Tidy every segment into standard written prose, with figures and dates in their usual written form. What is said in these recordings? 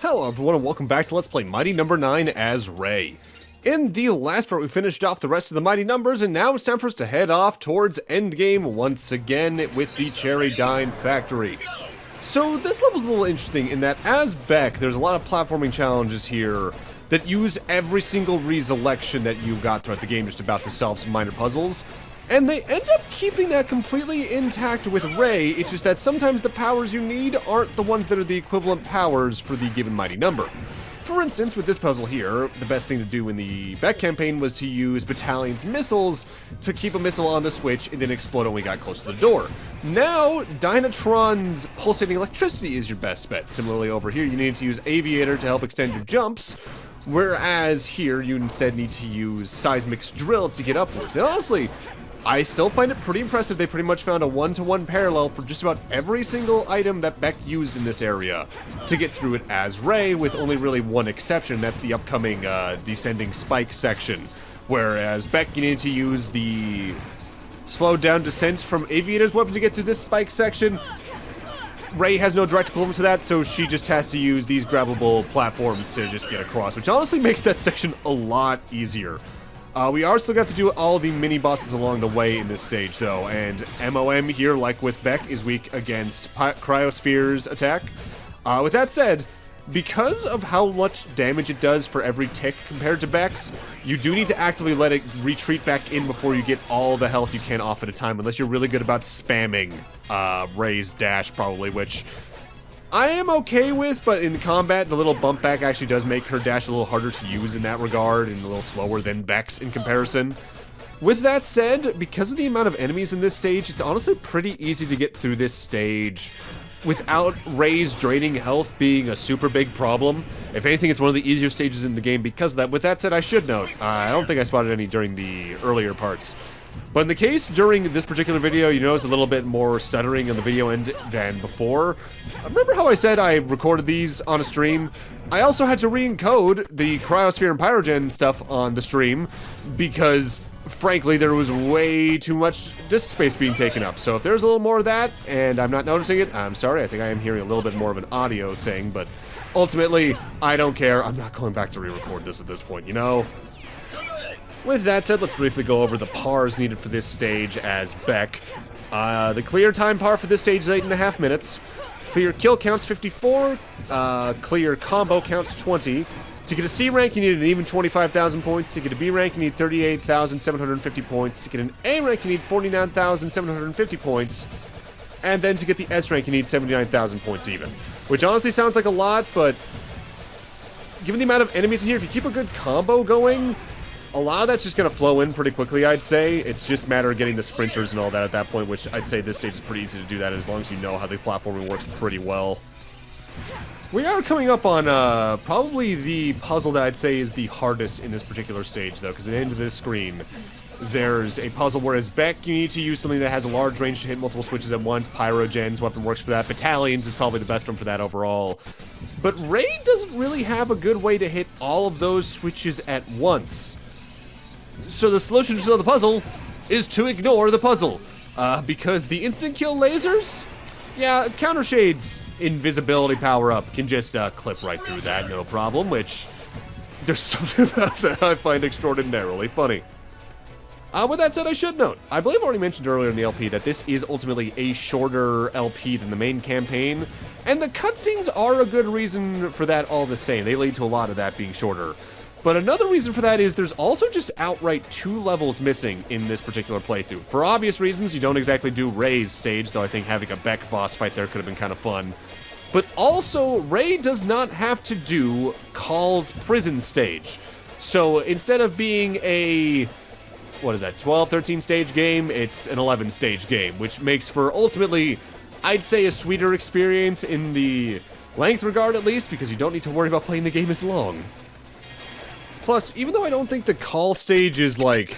Hello everyone and welcome back to Let's Play Mighty Number 9 as Ray. In the last part we finished off the rest of the Mighty Numbers and now it's time for us to head off towards Endgame once again with the Cherry Dine Factory. So this level's a little interesting in that as Beck, there's a lot of platforming challenges here that use every single reselection that you got throughout the game just about to solve some minor puzzles. And they end up keeping that completely intact with Ray, it's just that sometimes the powers you need aren't the ones that are the equivalent powers for the given mighty number. For instance, with this puzzle here, the best thing to do in the Beck campaign was to use Battalion's missiles to keep a missile on the switch and then explode when we got close to the door. Now, Dynatron's pulsating electricity is your best bet. Similarly over here, you need to use Aviator to help extend your jumps, whereas here you instead need to use Seismic's drill to get upwards. And honestly, I still find it pretty impressive they pretty much found a one-to-one parallel for just about every single item that Beck used in this area to get through it as Ray, with only really one exception, that's the upcoming descending spike section. Whereas Beck, you needed to use the slowed down descent from Aviator's weapon to get through this spike section. Ray has no direct equivalent to that, so she just has to use these grabbable platforms to just get across, which honestly makes that section a lot easier. We are still got to do all the mini-bosses along the way in this stage, though, and MOM here, like with Beck, is weak against Cryosphere's attack. With that said, because of how much damage it does for every tick compared to Becks, you do need to actively let it retreat back in before you get all the health you can off at a time, unless you're really good about spamming Ray's dash, probably, which I am okay with, but in combat, the little bump back actually does make her dash a little harder to use in that regard, and a little slower than Beck's in comparison. With that said, because of the amount of enemies in this stage, it's honestly pretty easy to get through this stage without Ray's draining health being a super big problem. If anything, it's one of the easier stages in the game because of that. With that said, I should note, I don't think I spotted any during the earlier parts. But in the case during this particular video, you notice a little bit more stuttering on the video end than before. Remember how I said I recorded these on a stream? I also had to re-encode the Cryosphere and Pyrogen stuff on the stream because, frankly, there was way too much disk space being taken up. So if there's a little more of that and I'm not noticing it, I'm sorry. I think I am hearing a little bit more of an audio thing, but ultimately, I don't care. I'm not going back to re-record this at this point, you know? With that said, let's briefly go over the pars needed for this stage as Beck. The clear time par for this stage is 8.5 minutes. Clear kill counts 54. Clear combo counts 20. To get a C rank, you need an even 25,000 points. To get a B rank, you need 38,750 points. To get an A rank, you need 49,750 points. And then to get the S rank, you need 79,000 points even. Which honestly sounds like a lot, but given the amount of enemies in here, if you keep a good combo going, a lot of that's just going to flow in pretty quickly, I'd say. It's just a matter of getting the sprinters and all that at that point, which I'd say this stage is pretty easy to do that as long as you know how the platforming works pretty well. We are coming up on probably the puzzle that I'd say is the hardest in this particular stage, though, because at the end of this screen, there's a puzzle where as Beck, you need to use something that has a large range to hit multiple switches at once. Pyrogen's weapon works for that. Battalion's is probably the best one for that overall. But Ray doesn't really have a good way to hit all of those switches at once. So the solution to the puzzle is to ignore the puzzle. Because the instant kill lasers, yeah, Counter Shade's invisibility power-up can just clip right through that, no problem, which there's something about that I find extraordinarily funny. With that said, I should note, I believe I already mentioned earlier in the LP that this is ultimately a shorter LP than the main campaign, and the cutscenes are a good reason for that all the same. They lead to a lot of that being shorter. But another reason for that is there's also just outright 2 levels missing in this particular playthrough. For obvious reasons, you don't exactly do Ray's stage, though I think having a Beck boss fight there could have been kind of fun. But also, Ray does not have to do Call's prison stage. So instead of being a, what is that, 12, 13 stage game, it's an 11 stage game, which makes for ultimately, I'd say, a sweeter experience in the length regard at least, because you don't need to worry about playing the game as long. Plus, even though I don't think the Call stage is, like,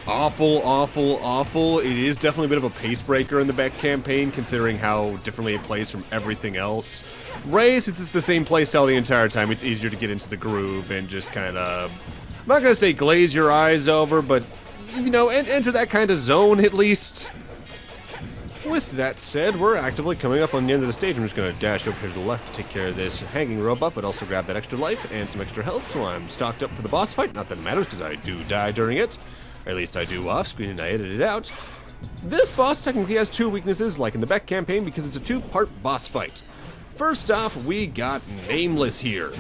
awful, it is definitely a bit of a pace breaker in the Beck campaign, considering how differently it plays from everything else. Ray, since it's the same playstyle the entire time, it's easier to get into the groove and just kind of, I'm not going to say glaze your eyes over, but, you know, enter that kind of zone at least. With that said, we're actively coming up on the end of the stage. I'm just going to dash over here to the left to take care of this hanging robot, but also grab that extra life and some extra health, so I'm stocked up for the boss fight. Not that it matters, because I do die during it. Or at least I do off-screen and I edit it out. This boss technically has two weaknesses, like in the Beck campaign, because it's a two-part boss fight. First off, we got Nameless here.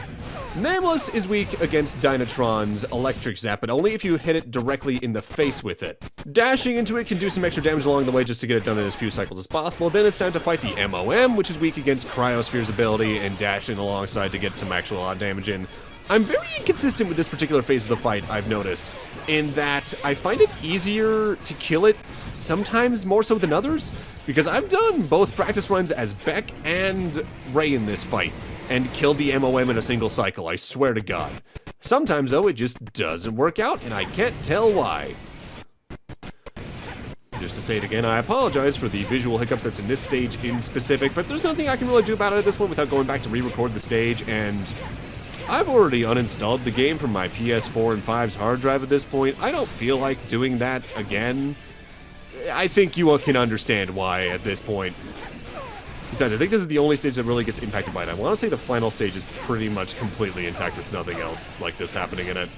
Nameless is weak against Dynatron's electric zap, but only if you hit it directly in the face with it. Dashing into it can do some extra damage along the way just to get it done in as few cycles as possible. Then it's time to fight the MOM, which is weak against Cryosphere's ability, and dashing alongside to get some actual odd damage in. I'm very inconsistent with this particular phase of the fight, I've noticed, in that I find it easier to kill it sometimes more so than others, because I've done both practice runs as Beck and Ray in this fight, and killed the MOM in a single cycle, I swear to God. Sometimes, though, it just doesn't work out, and I can't tell why. Just to say it again, I apologize for the visual hiccups that's in this stage in specific, but there's nothing I can really do about it at this point without going back to re-record the stage, and I've already uninstalled the game from my PS4 and 5's hard drive at this point. I don't feel like doing that again. I think you all can understand why at this point. Besides, I think this is the only stage that really gets impacted by it. I want to say the final stage is pretty much completely intact with nothing else like this happening in it.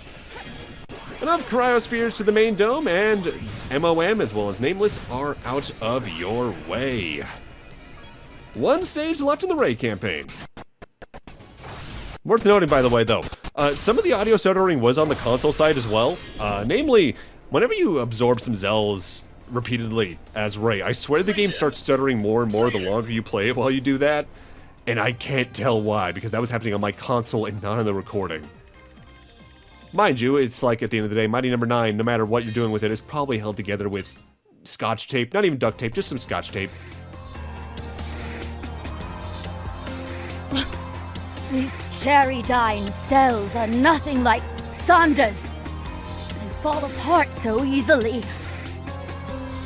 Enough cryospheres to the main dome, and MOM as well as Nameless are out of your way. One stage left in the Ray campaign. Worth noting, by the way, though, some of the audio stuttering was on the console side as well. Namely, whenever you absorb some Zells repeatedly as Ray, I swear the game starts stuttering more and more the longer you play it while you do that. And I can't tell why, because that was happening on my console and not on the recording. Mind you, it's like at the end of the day, Mighty Number 9, no matter what you're doing with it, is probably held together with scotch tape. Not even duct tape, just some scotch tape. These cherry-dine cells are nothing like Sanda's. They fall apart so easily.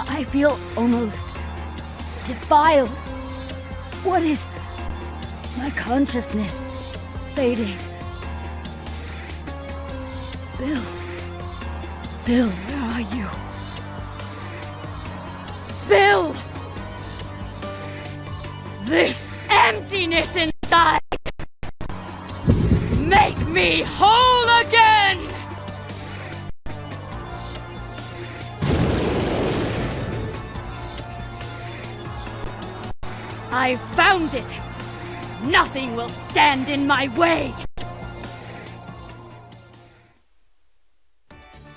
I feel almost defiled. What is my consciousness fading? Bill, where are you? Bill! This emptiness inside! Make me whole again! I found it! Nothing will stand in my way!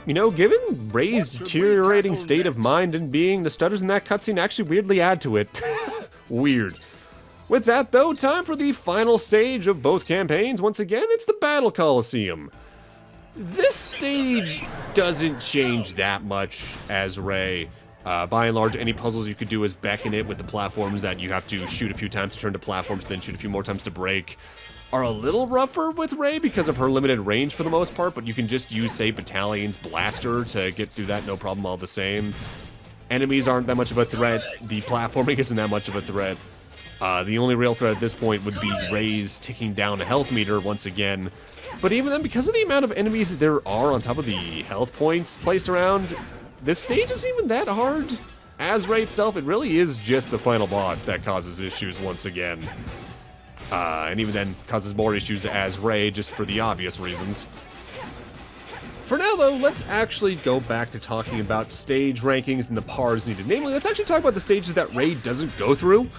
You know, given Ray's deteriorating state of mind and being, the stutters in that cutscene actually weirdly add to it. Weird. With that, though, time for the final stage of both campaigns. Once again, it's the Battle Coliseum. This stage doesn't change that much as Ray. By and large, any puzzles you could do as Beck in it with the platforms that you have to shoot a few times to turn to platforms, then shoot a few more times to break, are a little rougher with Ray because of her limited range for the most part, but you can just use, say, Battalion's blaster to get through that no problem all the same. Enemies aren't that much of a threat. The platforming isn't that much of a threat. The only real threat at this point would be Ray's ticking down a health meter once again. But even then, because of the amount of enemies there are on top of the health points placed around, this stage isn't even that hard. As Ray itself, it really is just the final boss that causes issues once again. And even then, causes more issues as Ray, just for the obvious reasons. For now, though, let's actually go back to talking about stage rankings and the pars needed. Namely, let's actually talk about the stages that Ray doesn't go through.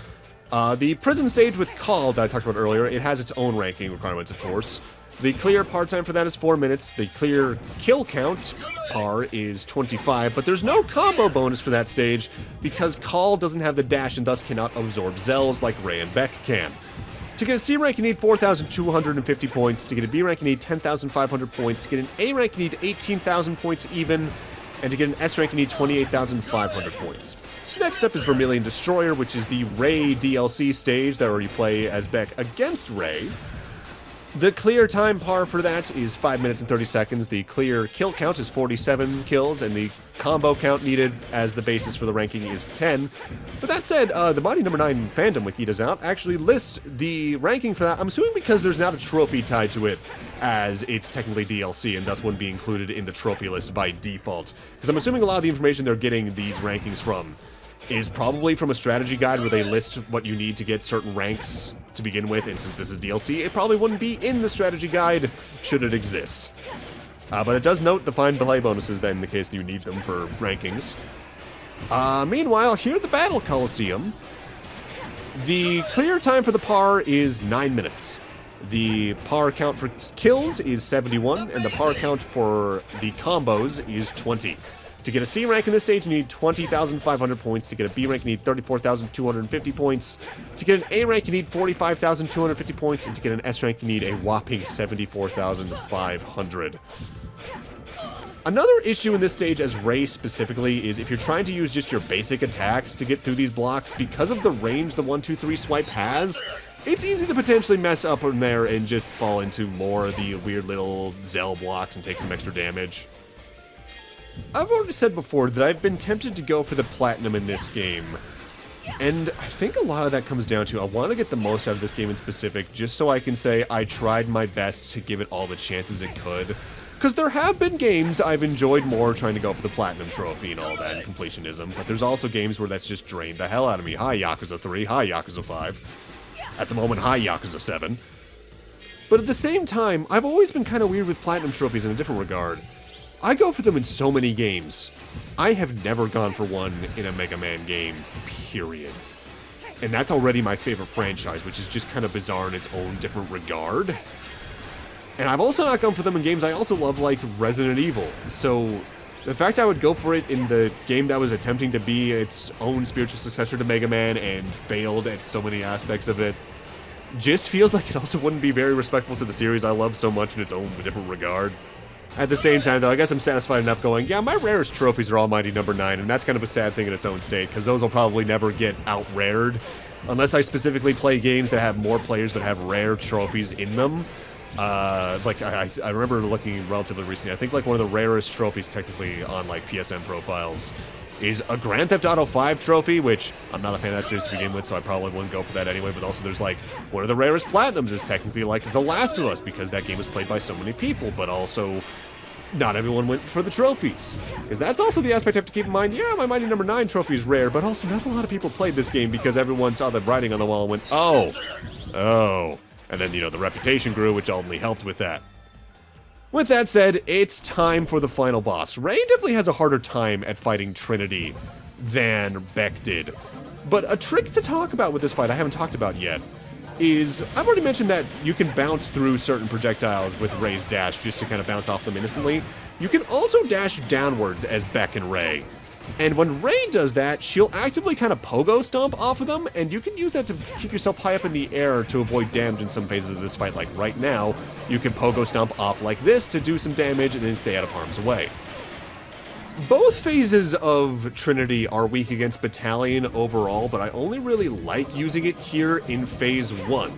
The prison stage with Call that I talked about earlier, it has its own ranking requirements, of course. The clear par time for that is 4 minutes. The clear kill count par is 25, but there's no combo bonus for that stage because Call doesn't have the dash and thus cannot absorb Zells like Ray and Beck can. To get a C rank, you need 4,250 points. To get a B rank, you need 10,500 points. To get an A rank, you need 18,000 points even. And to get an S rank, you need 28,500 points. Next up is Vermilion Destroyer, which is the Ray DLC stage that where you play as Beck against Ray. The clear time par for that is 5 minutes and 30 seconds. The clear kill count is 47 kills, and the combo count needed as the basis for the ranking is 10. But that said, the Mighty Number 9 fandom wiki does not actually list the ranking for that. I'm assuming because there's not a trophy tied to it, as it's technically DLC and thus wouldn't be included in the trophy list by default. Because I'm assuming a lot of the information they're getting these rankings from is probably from a strategy guide where they list what you need to get certain ranks to begin with, and since this is DLC, it probably wouldn't be in the strategy guide should it exist. But it does note the fine play bonuses then in the case you need them for rankings. Meanwhile, here at the Battle Coliseum, the clear time for the par is 9 minutes. The par count for kills is 71, and the par count for the combos is 20. To get a C rank in this stage, you need 20,500 points. To get a B rank, you need 34,250 points. To get an A rank, you need 45,250 points. And to get an S rank, you need a whopping 74,500. Another issue in this stage as Ray specifically is if you're trying to use just your basic attacks to get through these blocks, because of the range the 1-2-3 swipe has, it's easy to potentially mess up in there and just fall into more of the weird little Zell blocks and take some extra damage. I've already said before that I've been tempted to go for the Platinum in this game, and I think a lot of that comes down to I want to get the most out of this game in specific, just so I can say I tried my best to give it all the chances it could. Because there have been games I've enjoyed more trying to go for the Platinum Trophy and all that, and completionism, but there's also games where that's just drained the hell out of me. Hi, Yakuza 3. Hi, Yakuza 5. At the moment, hi, Yakuza 7. But at the same time, I've always been kind of weird with Platinum Trophies in a different regard. I go for them in so many games. I have never gone for one in a Mega Man game, period. And that's already my favorite franchise, which is just kind of bizarre in its own different regard. And I've also not gone for them in games I also love, like Resident Evil. So the fact I would go for it in the game that was attempting to be its own spiritual successor to Mega Man and failed at so many aspects of it, just feels like it also wouldn't be very respectful to the series I love so much in its own different regard. At the same time, though, I guess I'm satisfied enough going, yeah, my rarest trophies are Almighty number 9, and that's kind of a sad thing in its own state, because those will probably never get out-rared, unless I specifically play games that have more players but have rare trophies in them. Like, I remember looking relatively recently, I think, like, one of the rarest trophies, technically, on, like, PSN profiles is a Grand Theft Auto 5 trophy, which I'm not a fan of that series to begin with, so I probably wouldn't go for that anyway, but also there's, like, one of the rarest Platinums is technically, like, The Last of Us, because that game was played by so many people, but also not everyone went for the trophies. Because that's also the aspect I have to keep in mind. Yeah, my Mighty number 9 trophy is rare, but also not a lot of people played this game because everyone saw the writing on the wall and went, oh. And then, you know, the reputation grew, which only helped with that. With that said, it's time for the final boss. Ray definitely has a harder time at fighting Trinity than Beck did. But a trick to talk about with this fight I haven't talked about yet is, I've already mentioned that you can bounce through certain projectiles with Ray's dash just to kind of bounce off them innocently. You can also dash downwards as Beck and Ray. And when Ray does that, she'll actively kind of pogo stomp off of them, and you can use that to keep yourself high up in the air to avoid damage in some phases of this fight. Like right now, you can pogo stomp off like this to do some damage and then stay out of harm's way. Both phases of Trinity are weak against Battalion overall, but I only really like using it here in Phase 1.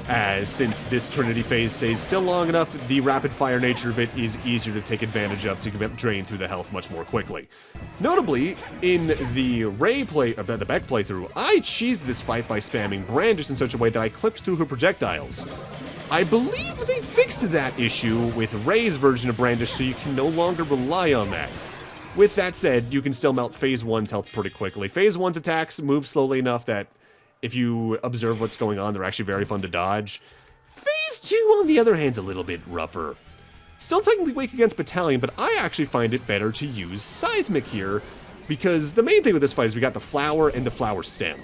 As since this Trinity phase stays still long enough, the rapid-fire nature of it is easier to take advantage of to drain through the health much more quickly. Notably, in the the Beck playthrough, I cheesed this fight by spamming Brandish in such a way that I clipped through her projectiles. I believe they fixed that issue with Ray's version of Brandish, so you can no longer rely on that. With that said, you can still melt Phase 1's health pretty quickly. Phase 1's attacks move slowly enough that if you observe what's going on, they're actually very fun to dodge. Phase 2, on the other hand, is a little bit rougher. Still technically weak against Battalion, but I actually find it better to use Seismic here, because the main thing with this fight is we got the flower and the flower stem.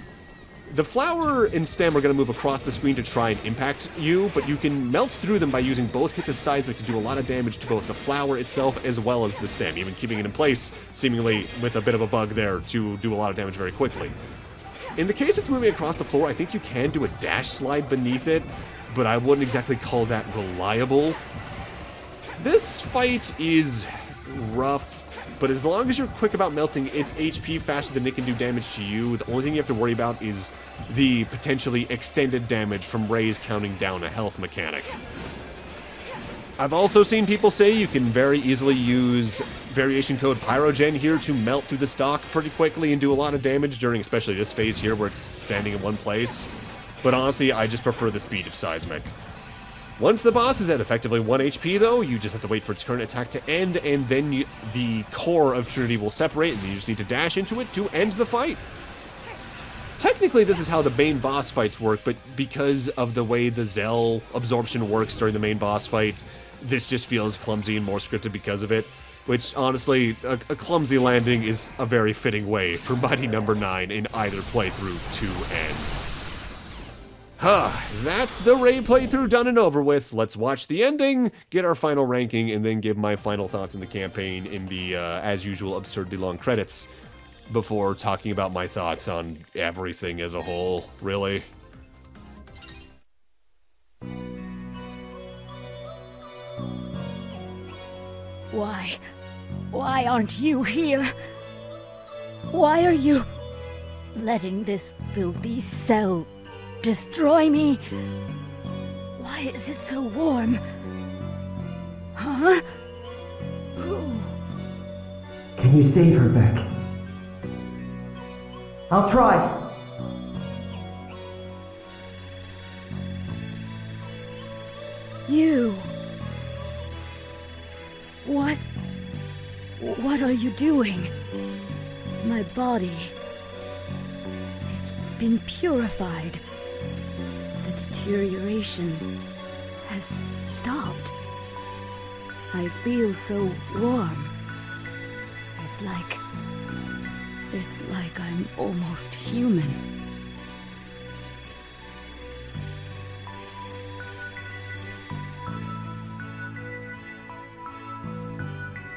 The flower and stem are going to move across the screen to try and impact you, but you can melt through them by using both hits of Seismic to do a lot of damage to both the flower itself as well as the stem, even keeping it in place, seemingly with a bit of a bug there to do a lot of damage very quickly. In the case it's moving across the floor, I think you can do a dash slide beneath it, but I wouldn't exactly call that reliable. This fight is rough, but as long as you're quick about melting its HP faster than it can do damage to you, the only thing you have to worry about is the potentially extended damage from Ray's counting down a health mechanic. I've also seen people say you can very easily use variation code Pyrogen here to melt through the stock pretty quickly and do a lot of damage during especially this phase here where it's standing in one place. But honestly, I just prefer the speed of Seismic. Once the boss is at effectively 1 HP though, you just have to wait for its current attack to end, and then the core of Trinity will separate, and you just need to dash into it to end the fight. Technically, this is how the main boss fights work, but because of the way the Zell absorption works during the main boss fight, this just feels clumsy and more scripted because of it. Which, honestly, a clumsy landing is a very fitting way for Mighty Number 9 in either playthrough to end. That's the Ray playthrough done and over with. Let's watch the ending, get our final ranking, and then give my final thoughts on the campaign in the, as usual, absurdly long credits, before talking about my thoughts on everything as a whole, really. Why aren't you here? Why are you letting this filthy cell destroy me? Why is it so warm? Huh? Who? Can you save her, Beck? I'll try. You. What are you doing? My body. It's been purified. The deterioration has stopped. I feel so warm. It's like I'm almost human.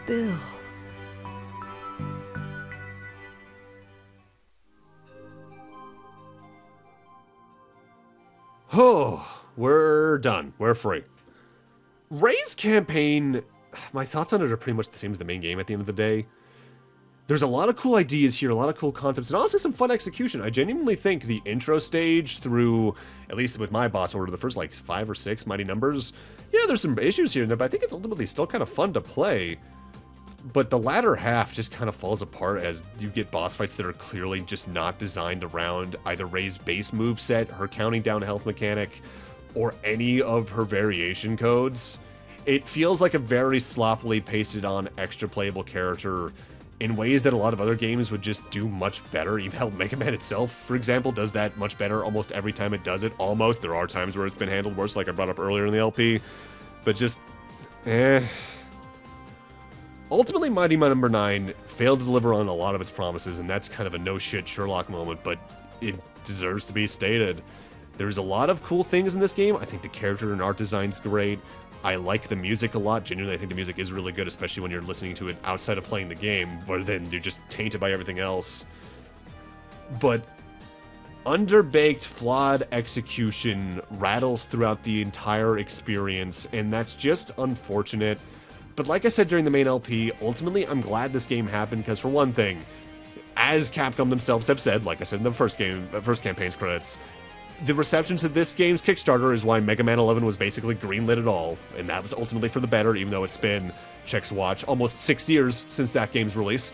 Bill. Oh, we're done. We're free. Ray's campaign, my thoughts on it are pretty much the same as the main game at the end of the day. There's a lot of cool ideas here, a lot of cool concepts, and also some fun execution. I genuinely think the intro stage through, at least with my boss order, the first like 5 or 6 Mighty Numbers, yeah, there's some issues here and there, but I think it's ultimately still kind of fun to play. But the latter half just kind of falls apart as you get boss fights that are clearly just not designed around either Ray's base moveset, her counting down health mechanic, or any of her variation codes. It feels like a very sloppily pasted on extra playable character in ways that a lot of other games would just do much better. Even hell, Mega Man itself, for example, does that much better almost every time it does it. Almost. There are times where it's been handled worse, like I brought up earlier in the LP. But just, Ultimately, Mighty Number 9 failed to deliver on a lot of its promises, and that's kind of a no-shit Sherlock moment, but it deserves to be stated. There's a lot of cool things in this game. I think the character and art design's great. I like the music a lot. Genuinely, I think the music is really good, especially when you're listening to it outside of playing the game, where then you're just tainted by everything else. But underbaked, flawed execution rattles throughout the entire experience, and that's just unfortunate. But like I said during the main LP, ultimately I'm glad this game happened, because for one thing, as Capcom themselves have said, like I said in the first campaign's credits, the reception to this game's Kickstarter is why Mega Man 11 was basically greenlit at all, and that was ultimately for the better, even though it's been, checks watch, almost 6 years since that game's release.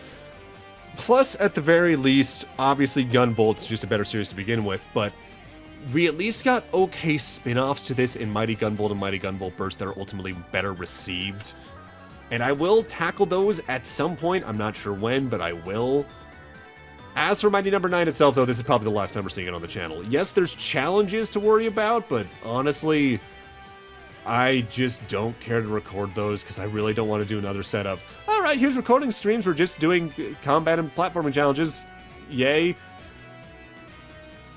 Plus, at the very least, obviously Gunvolt's just a better series to begin with, but we at least got okay spin-offs to this in Mighty Gunvolt and Mighty Gunvolt Burst that are ultimately better received. And I will tackle those at some point, I'm not sure when, but I will. As for Mighty Number 9 itself, though, this is probably the last time we're seeing it on the channel. Yes, there's challenges to worry about, but honestly, I just don't care to record those because I really don't want to do another set of, alright, here's recording streams, we're just doing combat and platforming challenges. Yay.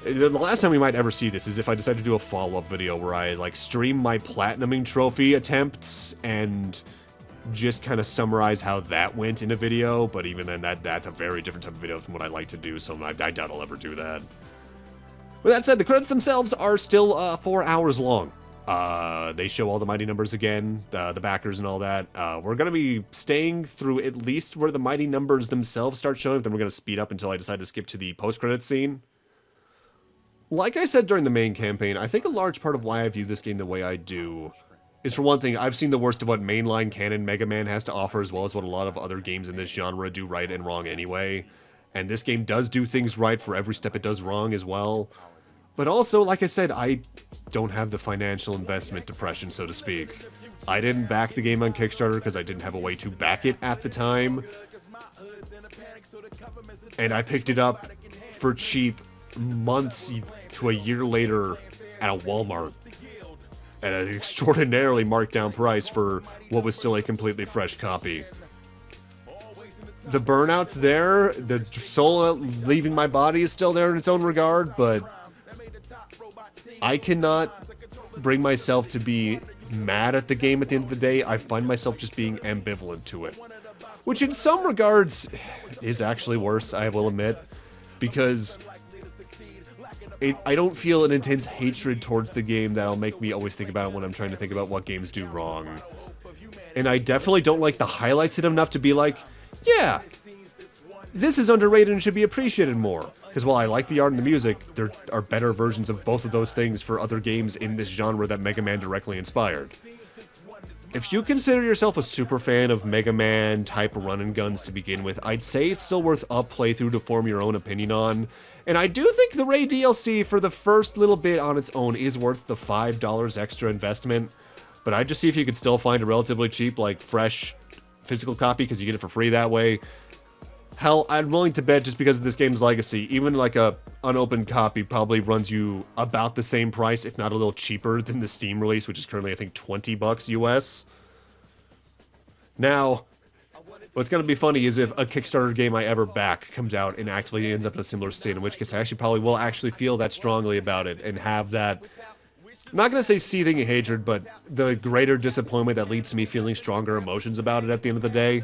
The last time we might ever see this is if I decide to do a follow-up video where I, like, stream my platinuming trophy attempts and just kind of summarize how that went in a video, but even then, that's a very different type of video from what I like to do, so I doubt I'll ever do that. With that said, the credits themselves are still 4 hours long. They show all the Mighty Numbers again, the backers and all that. We're going to be staying through at least where the Mighty Numbers themselves start showing, then we're going to speed up until I decide to skip to the post-credits scene. Like I said during the main campaign, I think a large part of why I view this game the way I do is, for one thing, I've seen the worst of what mainline canon Mega Man has to offer, as well as what a lot of other games in this genre do right and wrong anyway. And this game does do things right for every step it does wrong as well. But also, like I said, I don't have the financial investment depression, so to speak. I didn't back the game on Kickstarter because I didn't have a way to back it at the time. And I picked it up for cheap months to a year later at a Walmart at an extraordinarily marked down price for what was still a completely fresh copy. The burnout's there, the soul leaving my body is still there in its own regard, but I cannot bring myself to be mad at the game at the end of the day. I find myself just being ambivalent to it. Which in some regards is actually worse, I will admit, because I don't feel an intense hatred towards the game that'll make me always think about it when I'm trying to think about what games do wrong. And I definitely don't like the highlights it enough to be like, yeah, this is underrated and should be appreciated more. Because while I like the art and the music, there are better versions of both of those things for other games in this genre that Mega Man directly inspired. If you consider yourself a super fan of Mega Man type run and guns to begin with, I'd say it's still worth a playthrough to form your own opinion on. And I do think the Ray DLC for the first little bit on its own is worth the $5 extra investment. But I'd just see if you could still find a relatively cheap, like, fresh physical copy, because you get it for free that way. Hell, I'm willing to bet just because of this game's legacy, even like a unopened copy probably runs you about the same price, if not a little cheaper than the Steam release, which is currently, I think, $20 US. Now, what's going to be funny is if a Kickstarter game I ever back comes out and actually ends up in a similar state, in which case I actually probably will actually feel that strongly about it and have that, I'm not going to say seething hatred, but the greater disappointment that leads to me feeling stronger emotions about it at the end of the day.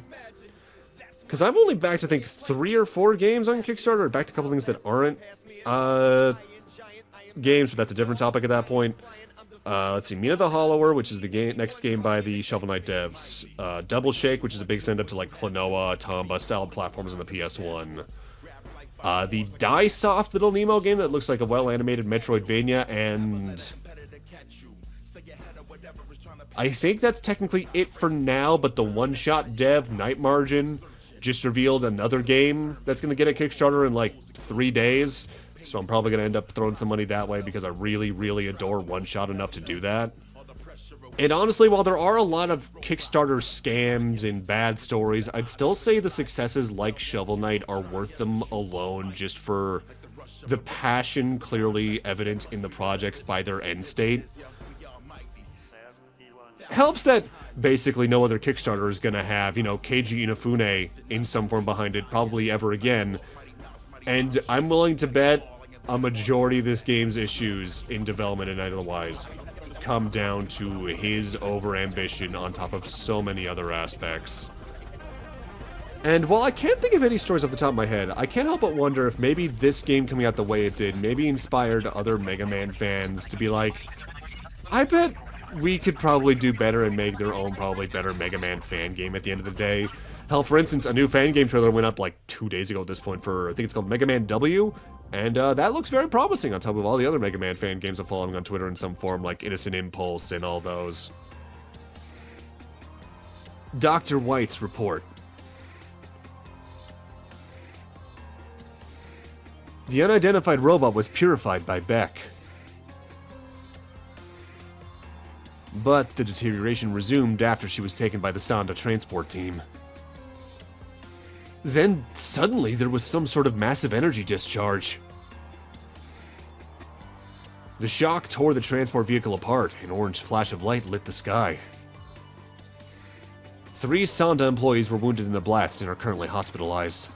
Because I've only backed, I think, 3 or 4 games on Kickstarter. I backed a couple things that aren't games, but that's a different topic at that point. Let's see, Mina the Hollower, which is the next game by the Shovel Knight devs. Double Shake, which is a big stand-up to like Klonoa, Tomba-style platforms on the PS1. The Diesoft Little Nemo game that looks like a well-animated Metroidvania, and I think that's technically it for now, but the one-shot dev, Night Margin, just revealed another game that's going to get a Kickstarter in like 3 days, so I'm probably going to end up throwing some money that way because I really, really adore One Shot enough to do that. And honestly, while there are a lot of Kickstarter scams and bad stories, I'd still say the successes like Shovel Knight are worth them alone just for the passion clearly evident in the projects by their end state. Helps that basically no other Kickstarter is going to have, you know, Keiji Inafune in some form behind it, probably ever again. And I'm willing to bet a majority of this game's issues in development and otherwise come down to his overambition on top of so many other aspects. And while I can't think of any stories off the top of my head, I can't help but wonder if maybe this game coming out the way it did maybe inspired other Mega Man fans to be like, I bet we could probably do better and make their own probably better Mega Man fan game at the end of the day. Hell, for instance, a new fan game trailer went up like 2 days ago at this point for, I think it's called Mega Man W, and that looks very promising on top of all the other Mega Man fan games I'm following on Twitter in some form, like Innocent Impulse and all those. Dr. White's report. The unidentified robot was purified by Beck. But the deterioration resumed after she was taken by the Sonda transport team. Then, suddenly, there was some sort of massive energy discharge. The shock tore the transport vehicle apart. An orange flash of light lit the sky. 3 Sonda employees were wounded in the blast and are currently hospitalized.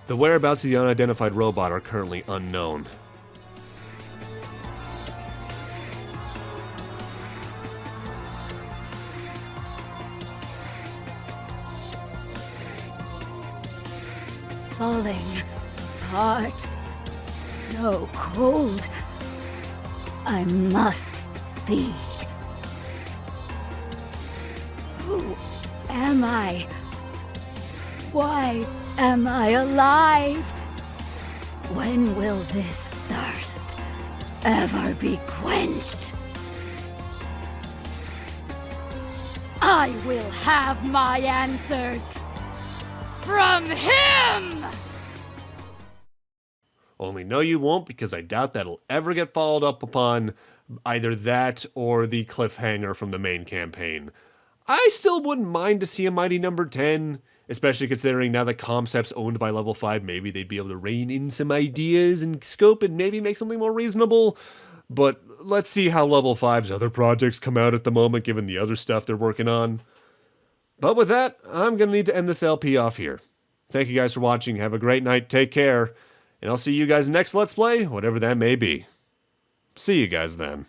The whereabouts of the unidentified robot are currently unknown. Falling apart. So cold. I must feed. Who am I? Why am I alive? When will this thirst ever be quenched? I will have my answers from him! Only no you won't, because I doubt that'll ever get followed up upon, either that or the cliffhanger from the main campaign. I still wouldn't mind to see a Mighty Number 10, especially considering now that Comcept's owned by Level 5, maybe they'd be able to rein in some ideas and scope and maybe make something more reasonable. But let's see how Level 5's other projects come out at the moment, given the other stuff they're working on. But with that, I'm going to need to end this LP off here. Thank you guys for watching, have a great night, take care, and I'll see you guys next Let's Play, whatever that may be. See you guys then.